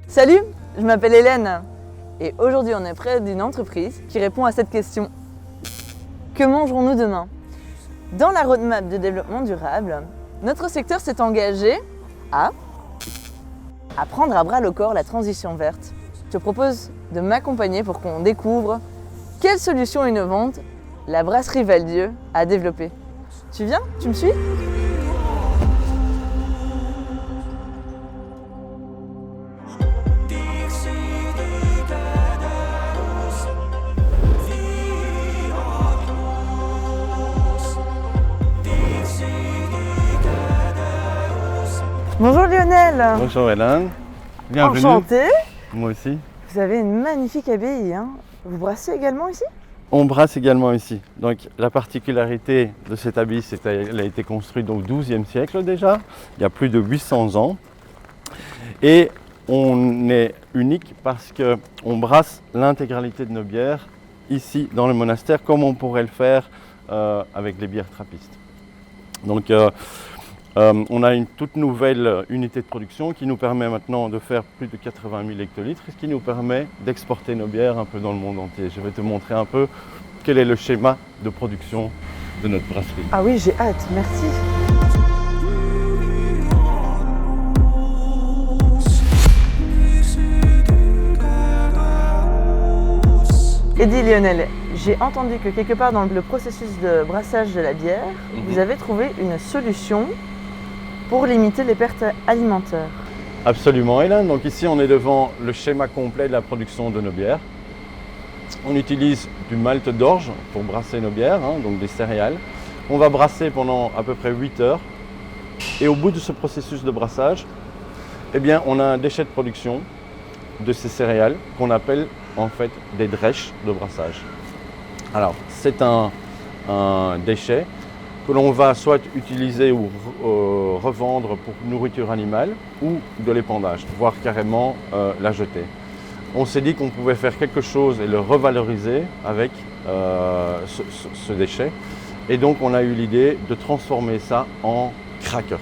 Salut, je m'appelle Hélène et aujourd'hui on est près d'une entreprise qui répond à cette question. Que mangerons-nous demain? Dans la roadmap de développement durable, notre secteur s'est engagé à prendre à bras le corps la transition verte. Je te propose de m'accompagner pour qu'on découvre quelle solution innovante la brasserie Val-Dieu a développée. Tu viens? Tu me suis? Bonjour Lionel. Bonjour Hélène, bienvenue. Enchanté. Moi aussi. Vous avez une magnifique abbaye, hein? Vous brassez également ici? On brasse également ici. Donc la particularité de cette abbaye, c'est qu'elle a été construite au XIIe siècle déjà, il y a plus de 800 ans. Et on est unique parce qu'on brasse l'intégralité de nos bières ici dans le monastère, comme on pourrait le faire avec les bières trappistes. Donc on a une toute nouvelle unité de production qui nous permet maintenant de faire plus de 80 000 hectolitres, ce qui nous permet d'exporter nos bières un peu dans le monde entier. Je vais te montrer un peu quel est le schéma de production de notre brasserie. Ah oui, j'ai hâte, merci. Et dis Lionel, j'ai entendu que quelque part dans le processus de brassage de la bière, vous avez trouvé une solution pour limiter les pertes alimentaires. Absolument Hélène, donc ici on est devant le schéma complet de la production de nos bières. On utilise du malt d'orge pour brasser nos bières, donc des céréales. On va brasser pendant à peu près 8 heures et au bout de ce processus de brassage, eh bien, on a un déchet de production de ces céréales qu'on appelle en fait des drèches de brassage. Alors c'est un déchet que l'on va soit utiliser ou revendre pour nourriture animale ou de l'épandage, voire carrément la jeter. On s'est dit qu'on pouvait faire quelque chose et le revaloriser avec ce déchet. Et donc on a eu l'idée de transformer ça en crackers.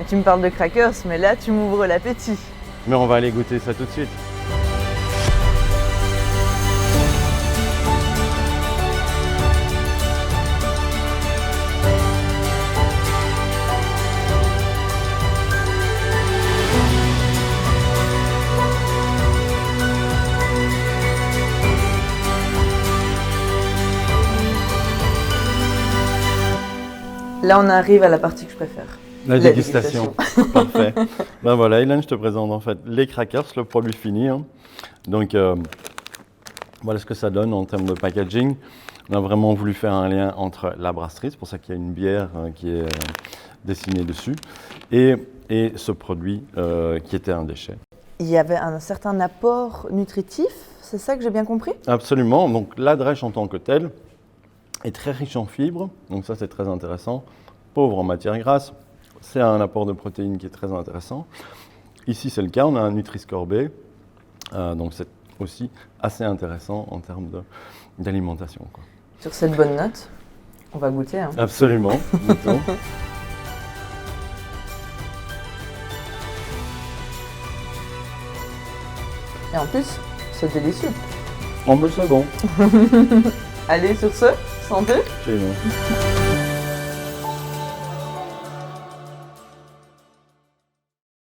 Tu me parles de crackers, mais là tu m'ouvres l'appétit. Mais on va aller goûter ça tout de suite. Là on arrive à la partie que je préfère. La dégustation. Parfait. Ben voilà Hélène, je te présente en fait les crackers, le produit fini. Donc voilà ce que ça donne en termes de packaging. On a vraiment voulu faire un lien entre la brasserie, c'est pour ça qu'il y a une bière qui est dessinée dessus, et ce produit qui était un déchet. Il y avait un certain apport nutritif, c'est ça que j'ai bien compris? Absolument, donc la drèche en tant que telle est très riche en fibres, donc ça c'est très intéressant, pauvre en matières grasses, c'est un apport de protéines qui est très intéressant. Ici c'est le cas, on a un Nutri-Score B, donc c'est aussi assez intéressant en termes d'alimentation. Sur cette bonne note, on va goûter. Absolument, goûtons. Et en plus, c'est délicieux. En plus c'est bon. Allez, sur ce, santé. Chez nous.